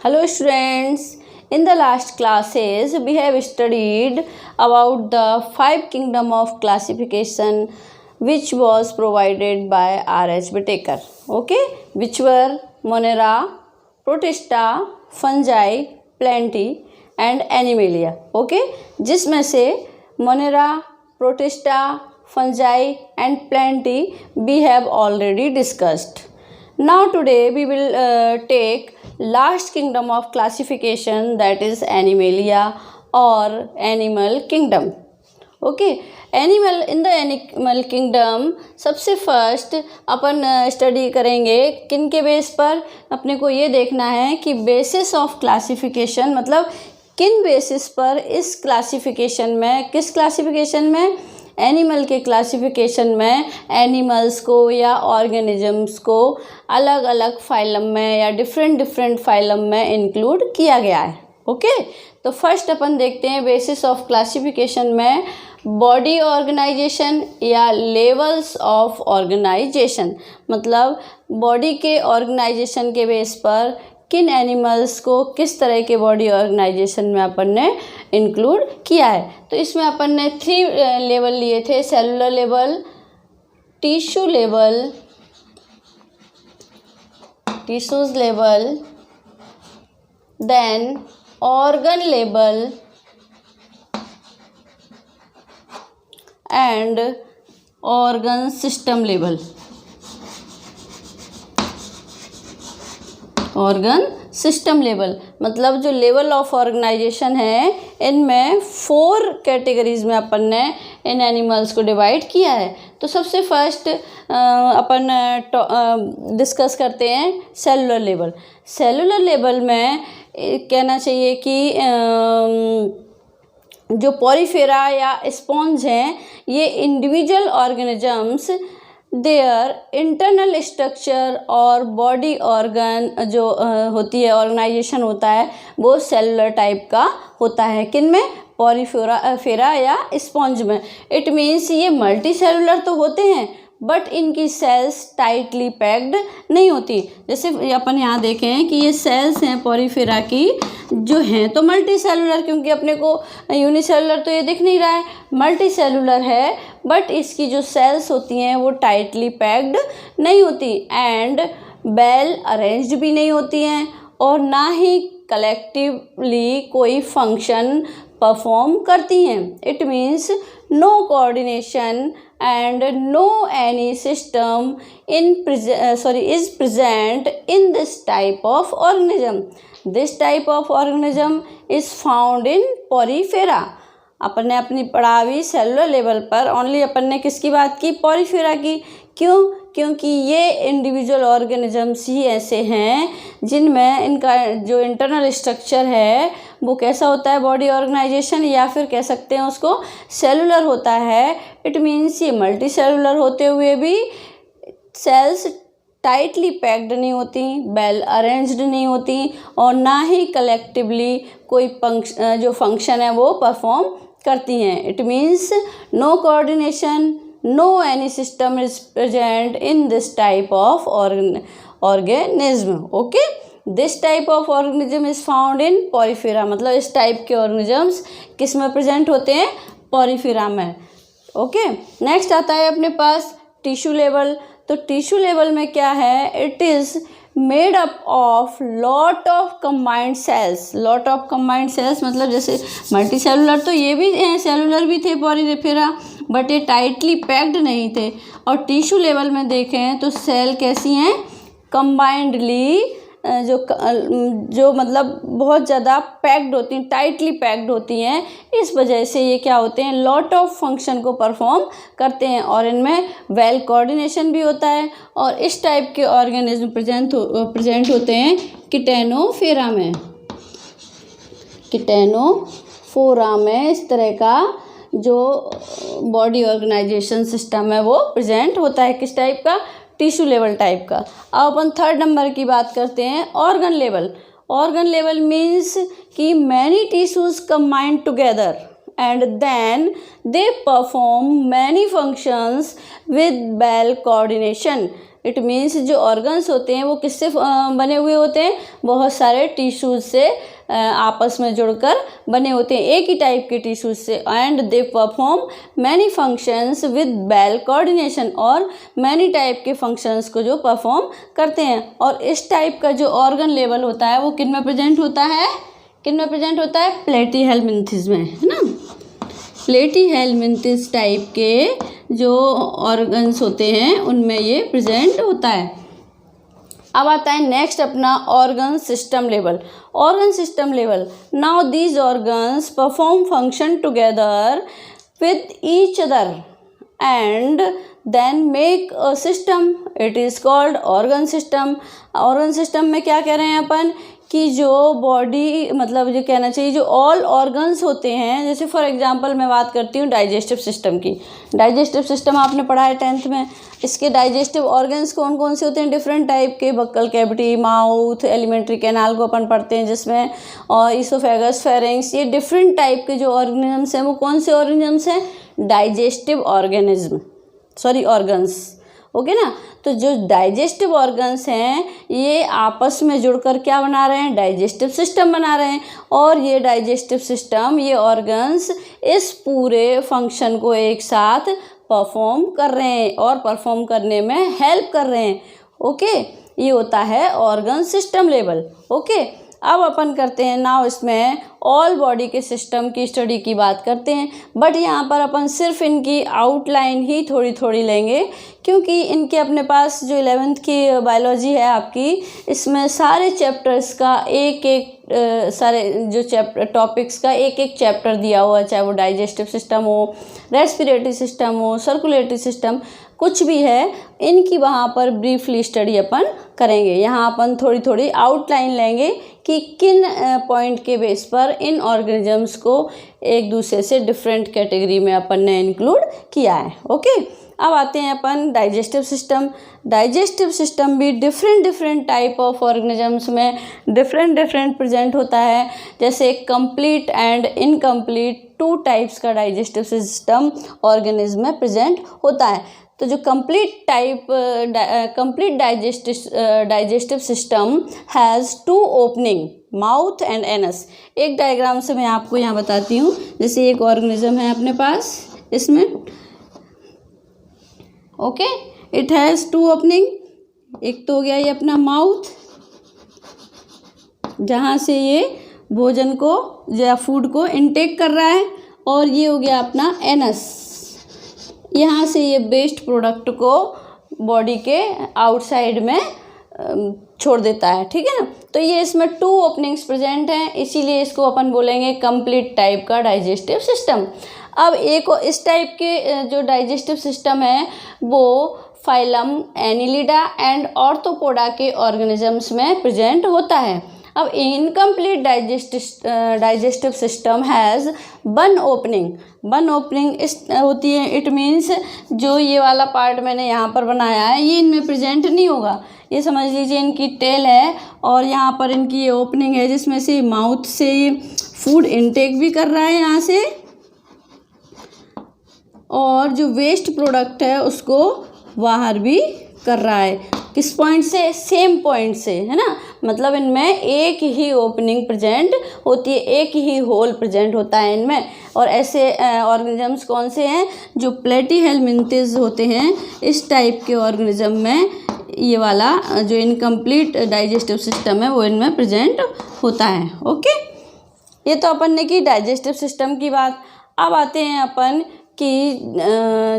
Hello students, in the last classes we have studied about the five kingdom of classification which was provided by R.H. Whittaker. Okay, which were Monera, Protista, Fungi, Plantae and Animalia. Okay, जिसमें से Monera, Protista, Fungi and Plantae we have already discussed. Now today we will take last kingdom of classification, that is Animalia or animal kingdom. Okay, in the animal kingdom सबसे first अपन study करेंगे किन के base पर. अपने को ये देखना है कि बेसिस ऑफ क्लासिफिकेशन मतलब किन बेसिस पर इस क्लासिफिकेशन में, किस क्लासिफिकेशन में, एनिमल के क्लासिफिकेशन में एनिमल्स को या ऑर्गेनिजम्स को अलग अलग फाइलम में या डिफरेंट फाइलम में इंक्लूड किया गया है. ओके, तो फर्स्ट अपन देखते हैं बेसिस ऑफ क्लासिफिकेशन में बॉडी ऑर्गेनाइजेशन या लेवल्स ऑफ ऑर्गेनाइजेशन. मतलब बॉडी के ऑर्गेनाइजेशन के बेस पर किन एनिमल्स को किस तरह के बॉडी ऑर्गेनाइजेशन में अपन ने इंक्लूड किया है. तो इसमें अपन ने 3 लेवल लिए थे: cellular level, tissue level, tissues level, then organ level and organ system level. Organ system level मतलब जो लेवल ऑफ ऑर्गेनाइजेशन है इनमें 4 कैटेगरीज में अपन ने इन एनिमल्स को डिवाइड किया है. तो सबसे फर्स्ट अपन डिस्कस करते हैं सेलुलर लेवल. सेलुलर लेवल में कहना चाहिए कि जो पॉलीफेरा या स्पॉन्ज हैं ये individual organisms their internal structure और बॉडी ऑर्गन जो होती है, ऑर्गेनाइजेशन होता है, वो सेलुलर टाइप का होता है. किन में? पॉलीफेरा या स्पॉन्ज में. इट मीन्स ये मल्टी सेलुलर तो होते हैं बट इनकी सेल्स टाइटली पैक्ड नहीं होती. जैसे अपन यहाँ देखें कि ये सेल्स हैं पॉलीफेरा की जो हैं तो मल्टी सेलुलर, क्योंकि अपने को यूनिसेलुलर तो ये दिख नहीं रहा है, मल्टी सेलुलर है बट इसकी जो सेल्स होती हैं वो टाइटली पैक्ड नहीं होती एंड वेल अरेंज्ड भी नहीं होती हैं और ना ही कलेक्टिवली कोई फंक्शन परफॉर्म करती हैं. It means no coordination and no any system is present in this type of organism. This type of organism is found in porifera. अपन ने अपनी पढ़ावी सेलुलर लेवल पर ओनली अपन ने किसकी बात की? पॉलीफेरा की. क्यों? क्योंकि ये इंडिविजुअल ऑर्गेनिजम्स ही ऐसे हैं जिनमें इनका जो इंटरनल स्ट्रक्चर है वो कैसा होता है, बॉडी ऑर्गेनाइजेशन, या फिर कह सकते हैं उसको सेलुलर होता है. इट मीन्स ये मल्टी सेलुलर होते हुए भी सेल्स टाइटली पैक्ड नहीं होती, वेल अरेंज्ड नहीं होती और ना ही कलेक्टिवली कोई जो फंक्शन है वो परफॉर्म करती हैं. It means no coordination, no any system is present in this type of organism. Okay, this type of organism is found in porifera. मतलब इस टाइप के ऑर्गेनिजम्स किस में प्रेजेंट होते हैं? पॉलीफेरा में. ओके, नेक्स्ट आता है अपने पास टिश्यू लेवल. तो टिश्यू लेवल में क्या है? It is made up of lot of combined cells. Lot of combined cells मतलब जैसे मल्टी सेलुलर तो ये भी हैं, सेलुलर भी थे पॉलीफेरा बट ये टाइटली पैक्ड नहीं थे. और टिश्यू लेवल में देखें तो सेल कैसी हैं? कंबाइंडली जो मतलब बहुत ज़्यादा पैक्ड होती हैं, टाइटली पैक्ड होती हैं. इस वजह से ये क्या होते हैं? लॉट ऑफ फंक्शन को परफॉर्म करते हैं और इनमें वेल कोऑर्डिनेशन भी होता है. और इस टाइप के ऑर्गेनिज्म प्रेजेंट होते हैं किटेनोफोरा में. किटेनोफोरा में इस तरह का जो बॉडी ऑर्गेनाइजेशन सिस्टम है वो प्रेजेंट होता है. किस टाइप का? टिश्यू लेवल टाइप का. अब अपन थर्ड नंबर की बात करते हैं organ level. Organ level means कि many tissues combined together and then they perform many functions with well coordination. It means जो ऑर्गन्स होते हैं वो किससे बने हुए होते हैं, बहुत सारे टिश्यूज से आपस में जुड़कर बने होते हैं, एक ही टाइप के टिश्यूज से। And they perform many functions with well coordination, और मैनी टाइप के फंक्शंस को जो परफॉर्म करते हैं। और इस टाइप का जो ऑर्गन लेवल होता है वो किन में प्रेजेंट होता है, किन में प्रेजेंट होता है, प्लेटीहेल्मिन्थेस में, है ना। प्लेटीहेल्मिन्थेस टाइप के जो ऑर्गन्स होते हैं उनमें ये प्रेजेंट होता है। अब आता है नेक्स्ट अपना organ system level. Organ system level, now these organs perform function together with each other and then make a system, it is called organ system. Organ system में क्या कह रहे हैं अपन कि जो बॉडी, मतलब जो कहना चाहिए जो ऑल ऑर्गन्स होते हैं, जैसे फॉर एग्जांपल मैं बात करती हूँ डाइजेस्टिव सिस्टम की। डाइजेस्टिव सिस्टम आपने पढ़ा है 10th में। इसके डाइजेस्टिव ऑर्गन्स कौन कौन से होते हैं, डिफरेंट टाइप के, buccal cavity, mouth, alimentary canal को अपन पढ़ते हैं जिसमें, और इसोफेगस, फेरिंक्स, ये डिफरेंट टाइप के जो ऑर्गेनिजम्स हैं वो कौन से ऑर्गेनिजम्स हैं, digestive organism, sorry organs, okay ना। तो जो डाइजेस्टिव ऑर्गन्स हैं ये आपस में जुड़कर क्या बना रहे हैं, डाइजेस्टिव सिस्टम बना रहे हैं। और ये डाइजेस्टिव सिस्टम, ये ऑर्गन्स इस पूरे फंक्शन को एक साथ परफॉर्म कर रहे हैं और परफॉर्म करने में हेल्प कर रहे हैं, ओके। ये होता है ऑर्गन सिस्टम लेवल, ओके। अब अपन करते हैं नाउ इसमें ऑल बॉडी के सिस्टम की स्टडी की बात करते हैं, बट यहाँ पर अपन सिर्फ इनकी आउटलाइन ही थोड़ी थोड़ी लेंगे, क्योंकि इनके अपने पास जो 11th की बायोलॉजी है आपकी, इसमें सारे चैप्टर्स का एक एक सारे जो चैप्टर टॉपिक्स का एक एक चैप्टर दिया हुआ है, चाहे वो डाइजेस्टिव सिस्टम हो, रेस्पिरेटरी सिस्टम हो, सर्कुलेटरी सिस्टम, कुछ भी है, इनकी वहाँ पर ब्रीफली स्टडी अपन करेंगे। यहाँ अपन थोड़ी थोड़ी आउटलाइन लेंगे कि किन पॉइंट के बेस पर इन ऑर्गेनिजम्स को एक दूसरे से डिफरेंट कैटेगरी में अपन ने इंक्लूड किया है, ओके। अब आते हैं अपन डाइजेस्टिव सिस्टम। डाइजेस्टिव सिस्टम भी डिफरेंट टाइप ऑफ ऑर्गेनिजम्स में डिफरेंट प्रेजेंट होता है, जैसे कंप्लीट एंड इनकम्प्लीट, 2 टाइप्स का डाइजेस्टिव सिस्टम ऑर्गेनिज्म में प्रेजेंट होता है। तो जो complete digestive system has 2 opening, mouth and anus. एक डायग्राम से मैं आपको यहाँ बताती हूँ, जैसे एक ऑर्गेनिज्म है अपने पास, इसमें ओके, इट हैज़ 2 ओपनिंग। एक तो हो गया ये अपना माउथ, जहाँ से ये भोजन को या फूड को इनटेक कर रहा है, और ये हो गया अपना एनस, यहाँ से ये वेस्ट प्रोडक्ट को बॉडी के आउटसाइड में छोड़ देता है, ठीक है ना। तो ये इसमें 2 ओपनिंग्स प्रेजेंट हैं, इसीलिए इसको अपन बोलेंगे कंप्लीट टाइप का डाइजेस्टिव सिस्टम। अब एक इस टाइप के जो डाइजेस्टिव सिस्टम है वो फाइलम एनिलिडा एंड ऑर्थोपोडा के ऑर्गेनिजम्स में प्रेजेंट होता है। अब incomplete digestive system has 1 opening इस होती है। इट मीन्स जो ये वाला पार्ट मैंने यहाँ पर बनाया है ये इनमें प्रेजेंट नहीं होगा। ये समझ लीजिए इनकी टेल है और यहाँ पर इनकी ये ओपनिंग है जिसमें से माउथ से फूड इनटेक भी कर रहा है यहाँ से, और जो वेस्ट प्रोडक्ट है उसको बाहर भी कर रहा है। किस पॉइंट से? सेम पॉइंट से, है ना। मतलब इनमें एक ही ओपनिंग प्रेजेंट होती है, एक ही होल प्रेजेंट होता है इनमें। और ऐसे ऑर्गेनिजम्स कौन से हैं? जो प्लेटीहेल्मिन्थेस होते हैं, इस टाइप के ऑर्गेनिज्म में ये वाला जो इनकम्प्लीट डाइजेस्टिव सिस्टम है वो इनमें प्रेजेंट होता है। ओके, ये तो अपन ने की डाइजेस्टिव सिस्टम की बात। अब आते हैं अपन कि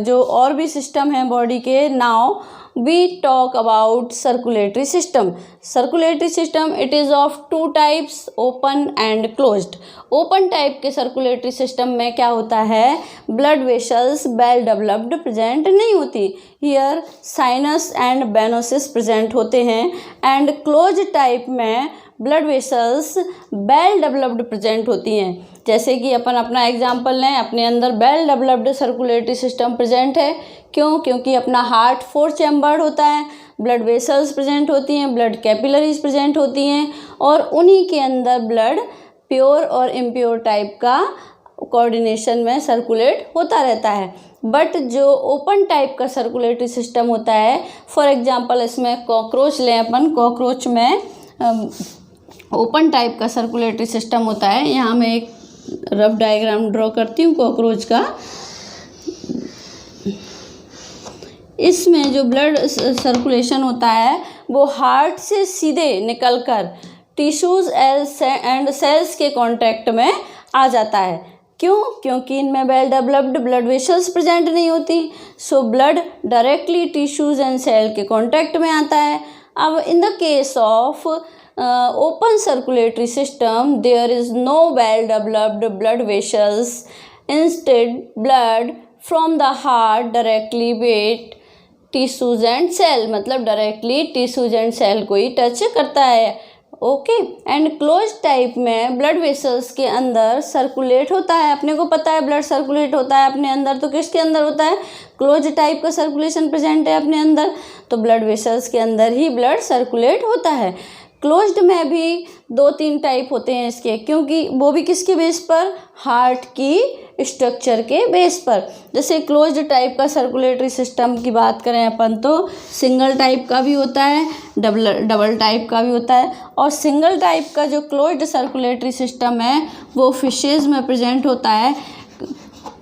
जो और भी सिस्टम है बॉडी के। Now we talk about circulatory system. Circulatory system it is of 2 types, open and closed. Open type के सर्कुलेटरी सिस्टम में क्या होता है? Blood vessels well developed present नहीं होती। Here sinus and venosis present होते हैं। एंड क्लोज टाइप में blood vessels well developed present होती हैं। जैसे कि अपन अपना एग्जांपल लें, अपने अंदर well developed circulatory system present है। क्यों? क्योंकि अपना हार्ट 4 चैम्बर्ड होता है, ब्लड वेसल्स प्रेजेंट होती हैं, ब्लड कैपिलरीज प्रेजेंट होती हैं, और उन्हीं के अंदर ब्लड प्योर और इम्प्योर टाइप का कोऑर्डिनेशन में सर्कुलेट होता रहता है। बट जो ओपन टाइप का सर्कुलेटरी सिस्टम होता है, फॉर एग्जांपल इसमें कॉकरोच लें अपन, कॉकरोच में ओपन टाइप का सर्कुलेटरी सिस्टम होता है। यहाँ मैं एक रफ डायग्राम ड्रॉ करती हूँ कॉकरोच का। इसमें जो ब्लड सर्कुलेशन होता है वो हार्ट से सीधे निकलकर टिश्यूज़ एंड सेल्स के कांटेक्ट में आ जाता है। क्यों? क्योंकि इनमें well developed blood vessels present नहीं होती, so blood directly tissues and cell के कांटेक्ट में आता है। अब in the case of open circulatory system there is no well developed blood vessels, instead blood from the heart directly weight tissues and cell, मतलब directly tissues and cell को ही touch करता है। Okay, and close type में blood vessels के अंदर circulate होता है। अपने को पता है ब्लड सर्कुलेट होता है अपने अंदर, तो किसके अंदर होता है? क्लोज टाइप का सर्कुलेशन प्रेजेंट है अपने अंदर, तो ब्लड वेसल्स के अंदर ही ब्लड सर्कुलेट होता है। क्लोज्ड में भी 2-3 टाइप होते हैं इसके, क्योंकि वो भी किसके बेस पर? हार्ट की स्ट्रक्चर के बेस पर। जैसे क्लोज्ड टाइप का सर्कुलेटरी सिस्टम की बात करें अपन तो सिंगल टाइप का भी होता है, डबल टाइप का भी होता है। और सिंगल टाइप का जो क्लोज्ड सर्कुलेटरी सिस्टम है वो फिशेज़ में प्रेजेंट होता है,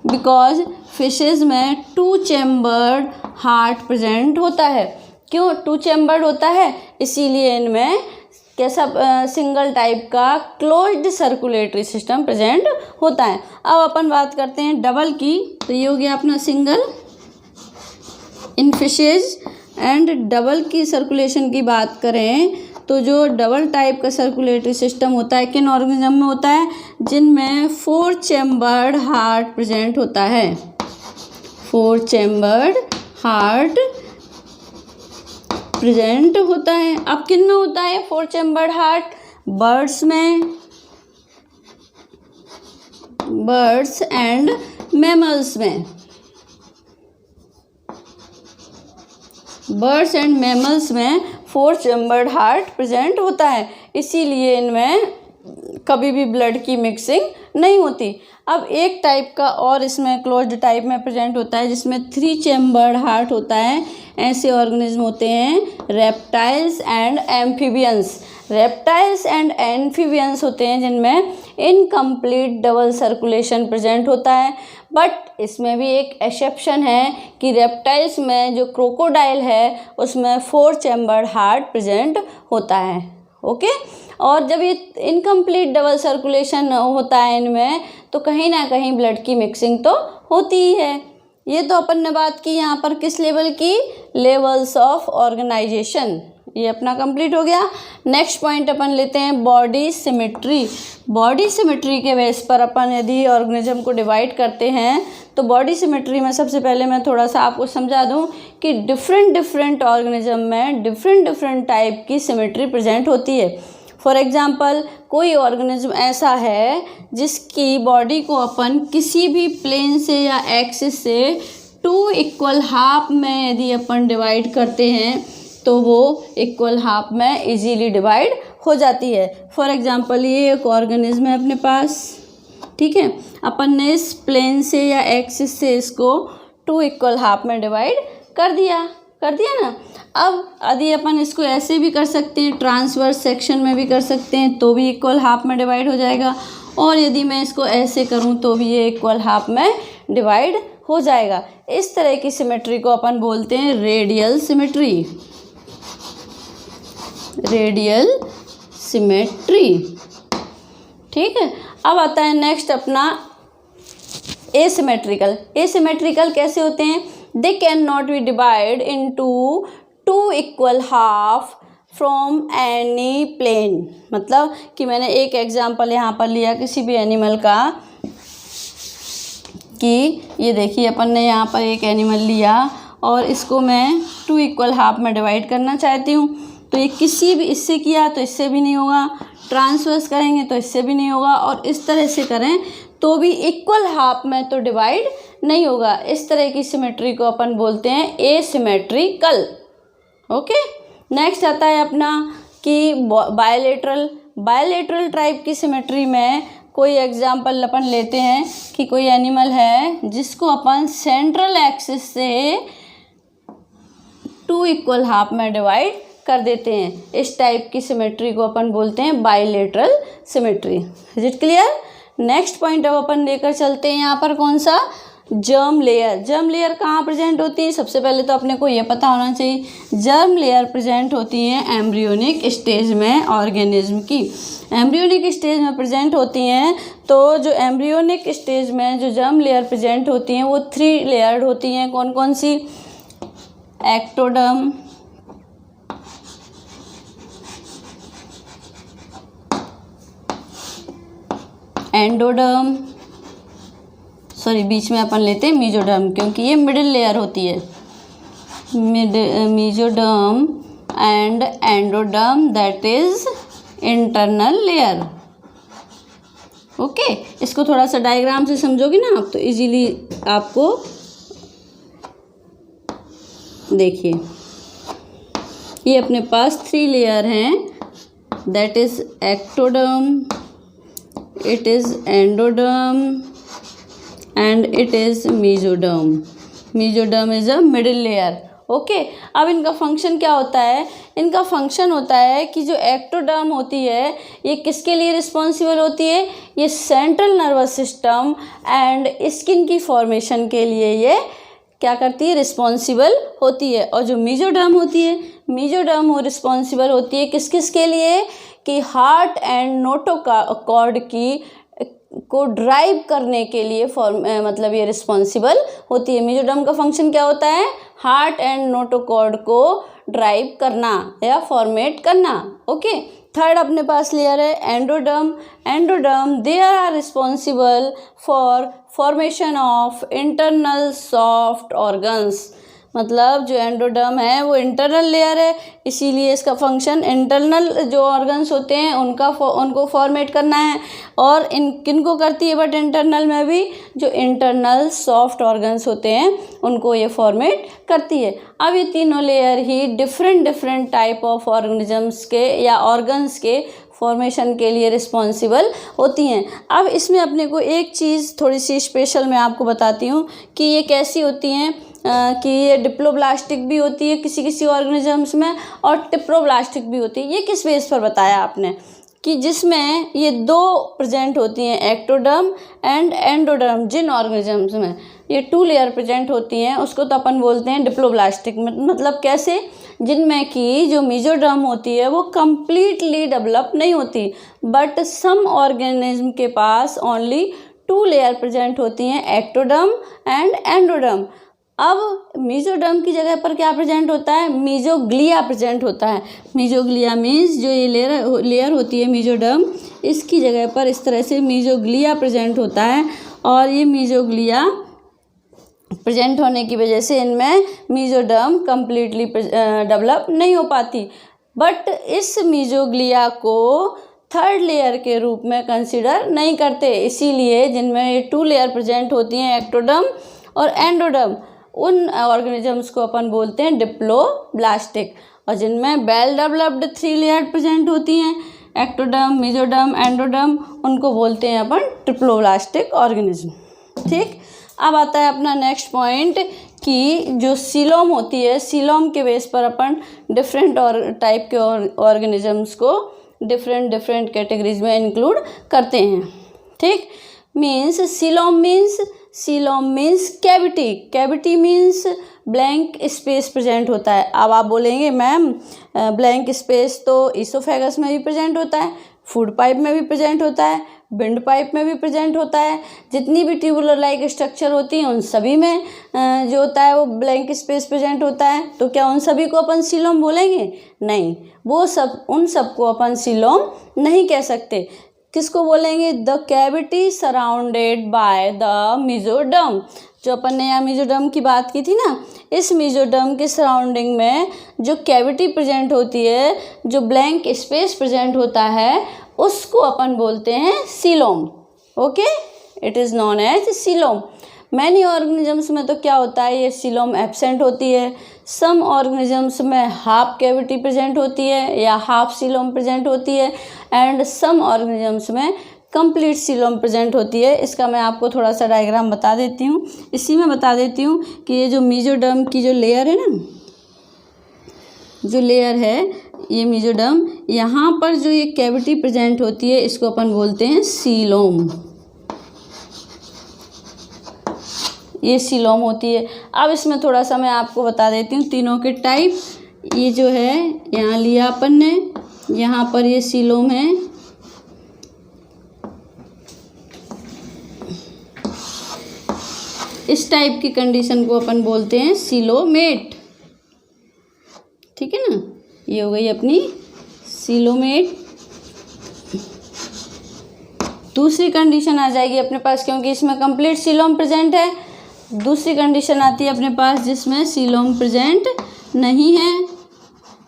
बिकॉज फिशेज़ में 2 चैम्बर्ड हार्ट प्रेजेंट होता है। क्यों 2 चैम्बर्ड होता है? इसीलिए इनमें कैसा सिंगल टाइप का क्लोज्ड सर्कुलेटरी सिस्टम प्रेजेंट होता है। अब अपन बात करते हैं डबल की, तो ये हो गया अपना single in fishes. And double की सर्कुलेशन की बात करें तो जो डबल टाइप का सर्कुलेटरी सिस्टम होता है किन ऑर्गेनिज्म में होता है? जिनमें 4 चैम्बर्ड हार्ट प्रेजेंट होता है। 4 चैम्बर्ड हार्ट प्रेजेंट होता है। अब किन में होता है 4 चैम्बर्ड हार्ट? बर्ड्स में, बर्ड्स एंड मैमल्स में। बर्ड्स एंड मैमल्स में 4 चैम्बर्ड हार्ट प्रेजेंट होता है, इसीलिए इनमें कभी भी ब्लड की मिक्सिंग नहीं होती। अब एक टाइप का और इसमें क्लोज्ड टाइप में प्रेजेंट होता है जिसमें 3 चैम्बर्ड हार्ट होता है। ऐसे ऑर्गेनिज्म होते हैं reptiles and amphibians. Reptiles and amphibians होते हैं जिनमें इनकम्प्लीट डबल सर्कुलेशन प्रेजेंट होता है, बट इसमें भी एक एक्सेप्शन है कि रेप्टाइल्स में जो क्रोकोडाइल है उसमें 4 चैम्बर्ड हार्ट प्रेजेंट होता है। ओके, और जब ये इनकम्प्लीट डबल सर्कुलेशन होता है इनमें तो कहीं ना कहीं ब्लड की मिक्सिंग तो होती ही है। ये तो अपन ने बात की यहाँ पर किस लेवल की? Levels of organisation. ये अपना कंप्लीट हो गया। नेक्स्ट पॉइंट अपन लेते हैं बॉडी सिमेट्री। बॉडी सिमेट्री के बेस पर अपन यदि ऑर्गेनिज्म को डिवाइड करते हैं तो बॉडी सिमेट्री में सबसे पहले मैं थोड़ा सा आपको समझा दूं कि डिफरेंट ऑर्गेनिज्म में डिफरेंट टाइप की सिमेट्री प्रेजेंट होती है। फॉर एग्जाम्पल कोई ऑर्गेनिज्म ऐसा है जिसकी बॉडी को अपन किसी भी प्लेन से या एक्सिस से 2 इक्वल हाफ में यदि अपन डिवाइड करते हैं तो वो इक्वल हाफ में इजीली डिवाइड हो जाती है। फॉर एग्जांपल ये एक ऑर्गेनिज्म है अपने पास, ठीक है, अपन ने इस प्लेन से या एक्सिस से इसको 2 इक्वल हाफ में डिवाइड कर दिया ना। अब यदि अपन इसको ऐसे भी कर सकते हैं, ट्रांसवर्स सेक्शन में भी कर सकते हैं तो भी इक्वल हाफ में डिवाइड हो जाएगा, और यदि मैं इसको ऐसे करूं तो भी ये इक्वल हाफ में डिवाइड हो जाएगा। इस तरह की सिमेट्री को अपन बोलते हैं रेडियल सिमेट्री। रेडियल सिमेट्री, ठीक है। अब आता है नेक्स्ट अपना एसिमेट्रिकल। एसिमेट्रिकल कैसे होते हैं? They can not be divide into 2 equal half from any plane. मतलब कि मैंने एक एग्जांपल यहाँ पर लिया किसी भी एनिमल का, कि ये देखिए अपन ने यहाँ पर एक एनिमल लिया और इसको मैं 2 इक्वल हाफ में डिवाइड करना चाहती हूँ, तो ये किसी भी इससे किया तो इससे भी नहीं होगा, ट्रांसवर्स करेंगे तो इससे भी नहीं होगा, और इस तरह से करें तो भी इक्वल हाफ में तो डिवाइड नहीं होगा। इस तरह की सिमेट्री को अपन बोलते हैं एसिमेट्रिकल। ओके, नेक्स्ट आता है अपना कि बायलेटरल। बायलेटरल टाइप की सिमेट्री में कोई एग्जाम्पल अपन लेते हैं कि कोई एनिमल है जिसको अपन सेंट्रल एक्सिस से 2 इक्वल हाफ में डिवाइड कर देते हैं। इस टाइप की सिमेट्री को अपन बोलते हैं bilateral symmetry. Is it clear? Next point अब अपन लेकर चलते हैं यहाँ पर कौन सा, जर्म लेयर। जर्म लेयर कहाँ प्रेजेंट होती है? सबसे पहले तो अपने को ये पता होना चाहिए जर्म लेयर प्रेजेंट होती है एम्ब्रियोनिक स्टेज में ऑर्गेनिज्म की। एम्ब्रियोनिक स्टेज में प्रेजेंट होती हैं। तो जो एम्ब्रियोनिक स्टेज में जो जर्म लेयर प्रेजेंट होती हैं वो 3 लेयर्ड होती हैं। कौन कौन सी? एक्टोडर्म, एंडोडर्म, सॉरी बीच में अपन लेते हैं मीजोडर्म क्योंकि ये मिडिल लेयर होती है। Mesoderm and endoderm that is internal layer. Okay, इसको थोड़ा सा डायग्राम से समझोगे ना आप तो इजीली आपको देखिए ये अपने पास 3 लेयर हैं that is ectoderm, it is endoderm and it is mesoderm. Mesoderm is a middle layer. Okay, अब इनका फंक्शन क्या होता है? इनका फंक्शन होता है कि जो एक्टोडर्म होती है ये किसके लिए रिस्पॉन्सिबल होती है? ये central nervous system and skin की फॉर्मेशन के लिए ये क्या करती है? रिस्पॉन्सिबल होती है। और जो मीजोडर्म होती है, मीजोडर्म वो रिस्पॉन्सिबल होती है किस किस के लिए? कि हार्ट एंड नोटोकॉर्ड की को ड्राइव करने के लिए मतलब ये रिस्पॉन्सिबल होती है। मीजोडर्म का फंक्शन क्या होता है? हार्ट एंड नोटोकॉर्ड को ड्राइव करना या फॉर्मेट करना। ओके, थर्ड अपने पास लेयर है endoderm. Endoderm they are responsible for formation of internal soft organs. मतलब जो एंडोडर्म है वो इंटरनल लेयर है, इसीलिए इसका फंक्शन इंटरनल जो ऑर्गन्स होते हैं उनको फॉर्मेट करना है। और इन किनको करती है? बट इंटरनल में भी जो इंटरनल सॉफ्ट ऑर्गन्स होते हैं उनको ये फॉर्मेट करती है। अब ये तीनों layer he different type of organisms के या ऑर्गन्स के फॉर्मेशन के लिए रिस्पॉन्सिबल होती हैं। अब इसमें अपने को एक चीज़ थोड़ी सी स्पेशल मैं आपको बताती हूँ कि ये कैसी होती हैं कि ये डिप्लोब्लास्टिक भी होती है किसी किसी ऑर्गेनिजम्स में और टिप्रोब्लास्टिक भी होती है। ये किस बेस पर बताया आपने? कि जिसमें ये 2 प्रेजेंट होती हैं एक्टोडर्म एंड एंडोडर्म। जिन ऑर्गेनिजम्स में ये 2 लेयर प्रेजेंट होती हैं उसको तो अपन बोलते हैं डिप्लोब्लास्टिक। मतलब कैसे? जिनमें कि जो मीजोडर्म होती है वो कम्प्लीटली डेवलप नहीं होती, बट सम ऑर्गेनिज्म के पास ओनली 2 लेयर प्रेजेंट होती हैं एक्टोडर्म एंड एंडोडर्म। अब मीजोडर्म की जगह पर क्या प्रेजेंट होता है? मीजोग्लिया प्रेजेंट होता है। मीजोग्लिया मीन्स जो ये लेयर होती है मीजोडर्म, इसकी जगह पर इस तरह से मीजोग्लिया प्रेजेंट होता है। और ये मीजोग्लिया प्रेजेंट होने की वजह से इनमें मीजोडर्म कम्प्लीटली डेवलप नहीं हो पाती। बट इस मीजोग्लिया को 3rd लेयर के रूप में कंसिडर नहीं करते, इसीलिए जिनमें ये 2 लेयर प्रेजेंट होती हैं एक्टोडर्म और एंडोडर्म, उन ऑर्गेनिजम्स को अपन बोलते हैं डिप्लोब्लास्टिक। और जिनमें वेल डेवलप्ड 3 लेयर प्रेजेंट होती हैं एक्टोडर्म, मीजोडर्म, एंडोडर्म, उनको बोलते हैं अपन ट्रिप्लोब्लास्टिक ऑर्गेनिज्म। ठीक, अब आता है अपना नेक्स्ट पॉइंट कि जो सीलोम होती है, सीलोम के बेस पर अपन डिफरेंट टाइप के ऑर्गेनिजम्स को डिफरेंट कैटेगरीज में इंक्लूड करते हैं। ठीक, coelom means cavity means blank space present होता है। अब आप बोलेंगे मैम ब्लैंक स्पेस तो ईसोफेगस में भी प्रेजेंट होता है, फूड पाइप में भी प्रेजेंट होता है, विंड पाइप में भी प्रेजेंट होता है, जितनी भी ट्यूबुलर लाइक स्ट्रक्चर होती हैं उन सभी में जो होता है वो ब्लैंक स्पेस प्रेजेंट होता है। तो क्या उन सभी को अपन सीलोम बोलेंगे? नहीं, वो सब उन सब को अपन सीलोम नहीं कह सकते। किसको बोलेंगे? The cavity surrounded by the mesoderm. जो अपन ने यहाँ मीजोडर्म की बात की थी ना, इस मीजोडर्म के सराउंडिंग में जो कैविटी प्रेजेंट होती है, जो ब्लैंक स्पेस प्रेजेंट होता है, उसको अपन बोलते हैं coelom. Okay, it is known as coelom. Many organisms में तो क्या होता है, ये सीलोम एब्सेंट होती है। सम ऑर्गेनिजम्स में हाफ कैविटी प्रेजेंट होती है या हाफ सीलोम प्रेजेंट होती है, एंड सम ऑर्गेनिजम्स में कंप्लीट सीलोम प्रेजेंट होती है। इसका मैं आपको थोड़ा सा डायग्राम बता देती हूँ। इसी में बता देती हूँ कि ये जो मेसोडर्म की जो लेयर है ना, जो लेयर है ये मेसोडर्म, यहाँ पर जो ये कैविटी प्रेजेंट होती है इसको अपन बोलते हैं सीलोम। ये सीलोम होती है। अब इसमें थोड़ा सा मैं आपको बता देती हूँ तीनों के टाइप। ये जो है यहाँ लिया अपन ने, यहाँ पर ये सीलोम है, इस टाइप की कंडीशन को अपन बोलते हैं सीलोमेट। ठीक है ना, ये हो गई अपनी सीलोमेट। दूसरी कंडीशन आ जाएगी अपने पास, क्योंकि इसमें कंप्लीट सीलोम प्रेजेंट है। दूसरी कंडीशन आती है अपने पास जिसमें सीलोम प्रेजेंट नहीं है,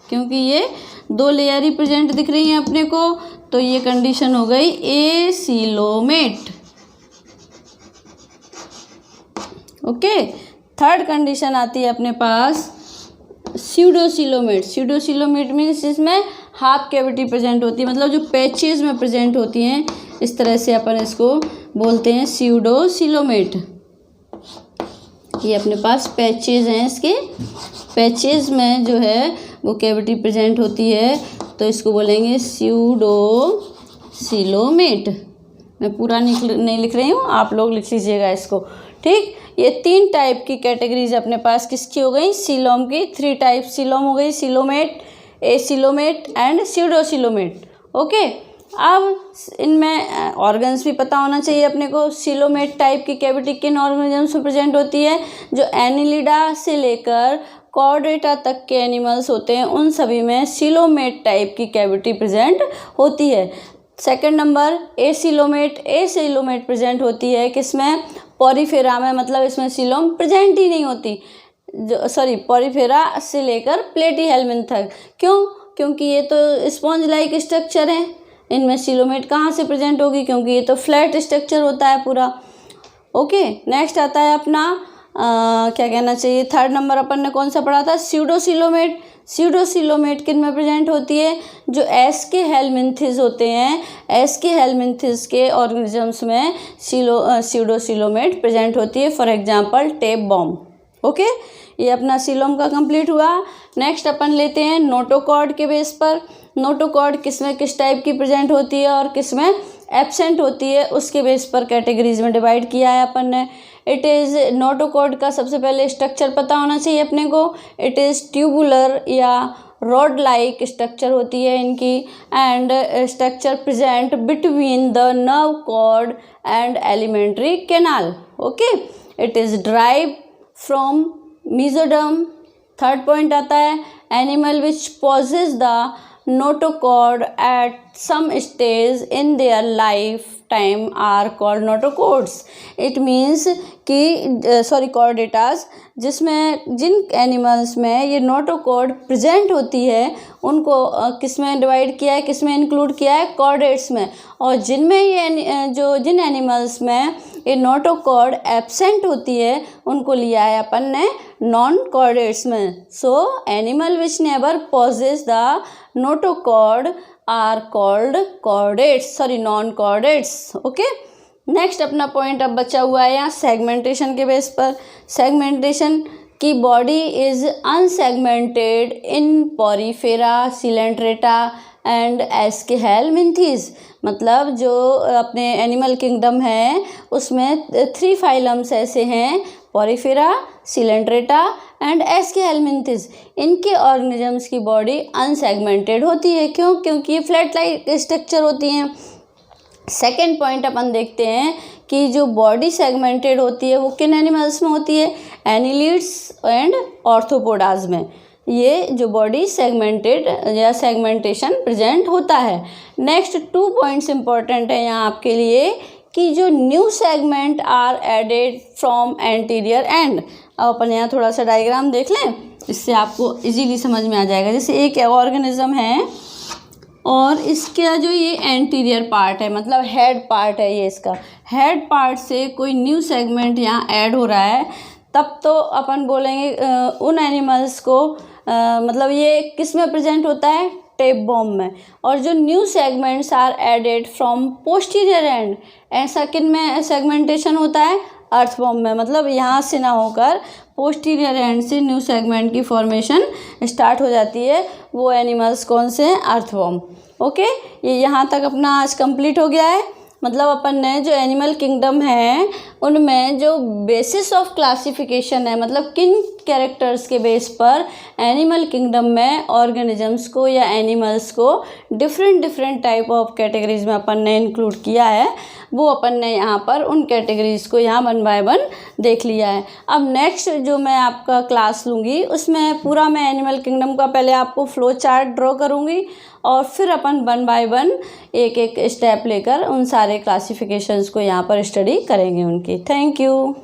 क्योंकि ये 2 लेयर ही प्रेजेंट दिख रही हैं अपने को, तो ये कंडीशन हो गई एसीलोमेट। ओके। थर्ड कंडीशन आती है अपने पास स्यूडोसीलोमेट। स्यूडोसीलोमेट मीन्स इसमें हाफ कैविटी प्रेजेंट होती है, मतलब जो पैचेज में प्रेजेंट होती हैं, इस तरह से अपन इसको बोलते हैं स्यूडोसीलोमेट। ये अपने पास पैचेज हैं, इसके पैचेज में जो है वो कैविटी प्रेजेंट होती है, तो इसको बोलेंगे स्यूडोसीलोमेट। मैं पूरा नहीं लिख रही हूँ, आप लोग लिख लीजिएगा इसको। ठीक, ये 3 टाइप की कैटेगरीज अपने पास किसकी हो गई, सीलोम की। 3 टाइप सीलोम हो गई, सीलोमेट, एसीलोमेट एंड स्यूडोसीलोमेट। ओके। अब इनमें ऑर्गन्स भी पता होना चाहिए अपने को। सीलोमेट टाइप की कैविटी किन ऑर्गेनिजम्स में प्रेजेंट होती है, जो एनिलिडा से लेकर कॉर्डेटा तक के एनिमल्स होते हैं, उन सभी में सीलोमेट टाइप की कैविटी प्रेजेंट होती है। Second number acoelomate. Acoelomate present होती है किसमें, पॉरीफेरा में, मतलब इसमें सीलोम प्रेजेंट ही नहीं होती। पॉरीफेरा से लेकर प्लेटीहेल्मिन्थ तक। क्यों, क्योंकि ये तो स्पॉन्ज लाइक स्ट्रक्चर है, इनमें सीलोमेट कहाँ से प्रेजेंट होगी, क्योंकि ये तो फ्लैट स्ट्रक्चर होता है पूरा। ओके। नेक्स्ट आता है अपना क्या कहना चाहिए, थर्ड नंबर अपन ने कौन सा पढ़ा था, स्यूडोसीलोमेट। स्यूडोसीलोमेट किन में प्रेजेंट होती है, जो एस्केहेल्मिन्थिस होते हैं, एस्केहेल्मिन्थिस के ऑर्गेनिजम्स में स्यूडोसीलोमेट प्रेजेंट होती है। For example tapeworm. Okay, ये अपना सीलोम का कंप्लीट हुआ। नेक्स्ट अपन लेते हैं नोटोकॉर्ड के बेस पर। नोटोकॉर्ड किसमें किस टाइप की प्रेजेंट होती है और किसमें एब्सेंट होती है, उसके बेस पर कैटेगरीज में डिवाइड किया है अपन ने। इट इज़ नोटोकॉर्ड का सबसे पहले स्ट्रक्चर पता होना चाहिए अपने को। इट इज़ ट्यूबुलर या रॉड लाइक स्ट्रक्चर होती है इनकी, and structure present between the nerve cord and alimentary canal. Okay. It is derive from mesoderm. Third point आता है animal which possess the notochord at some stage in their lifetime are called notochords. It means कि chordatas, जिसमें जिन animals में ये notochord present होती है उनको किस में डिवाइड किया है, किस में इंक्लूड किया है, कॉर्डेट्स में। और जिनमें ये जिन एनिमल्स में ये नोटोकॉर्ड एब्सेंट होती है उनको लिया है अपन ने नॉन कॉर्डेट्स में। So animal which never possess the notochord are called chordates, non chordates. Okay. Next अपना पॉइंट अब बचा हुआ है यहाँ सेगमेंटेशन के बेस पर। सेगमेंटेशन की body is unsegmented in Porifera, Coelenterata and Aschelminthes. मतलब जो अपने एनिमल किंगडम है उसमें 3 फाइलम्स ऐसे हैं, पॉरीफेरा, सिलेंट्रेटा एंड एस्केहेल्मिन्थिस। इनके ऑर्गेनिजम्स की बॉडी अनसेगमेंटेड होती है। क्यों, क्योंकि ये फ्लैट लाइक स्ट्रक्चर होती हैं। सेकेंड पॉइंट अपन देखते हैं कि जो बॉडी सेगमेंटेड होती है वो किन एनिमल्स में होती है, एनिलिड्स एंड ऑर्थोपोडाज में ये जो बॉडी सेगमेंटेड या सेगमेंटेशन प्रेजेंट होता है। नेक्स्ट 2 पॉइंट्स इंपॉर्टेंट है यहाँ आपके लिए कि जो new segment are added from anterior end. अब अपन यहाँ थोड़ा सा डायग्राम देख लें, इससे आपको इजीली समझ में आ जाएगा। जैसे एक ऑर्गेनिज्म है और इसका जो ये एंटीरियर पार्ट है, मतलब हेड पार्ट है, ये इसका हेड पार्ट से कोई न्यू सेगमेंट यहाँ ऐड हो रहा है, तब तो अपन बोलेंगे उन एनिमल्स को मतलब ये किस में प्रेजेंट होता है, टेपबॉम में, और जो new segments are added from posterior end, ऐसा किन में सेगमेंटेशन होता है, अर्थवॉर्म में, मतलब यहाँ से ना होकर पोस्टीरियर एंड से न्यू सेगमेंट की फॉर्मेशन स्टार्ट हो जाती है। वो एनिमल्स कौन से हैं, अर्थवॉर्म। ओके, ये यहाँ तक अपना आज कंप्लीट हो गया है। मतलब अपन ने जो एनिमल किंगडम है उनमें जो बेसिस ऑफ क्लासिफिकेशन है, मतलब किन कैरेक्टर्स के बेस पर एनिमल किंगडम में ऑर्गेनिजम्स को या एनिमल्स को डिफरेंट टाइप ऑफ कैटेगरीज में अपन ने इंक्लूड किया है, वो अपन ने यहाँ पर उन कैटेगरीज को यहाँ 1 बाय 1 देख लिया है। अब नेक्स्ट जो मैं आपका क्लास लूँगी उसमें पूरा मैं एनिमल किंगडम का पहले आपको फ्लो चार्ट ड्रॉ करूँगी और फिर अपन 1 बाय 1 एक एक स्टेप लेकर उन सारे क्लासिफिकेशंस को यहाँ पर स्टडी करेंगे उनकी। Thank you.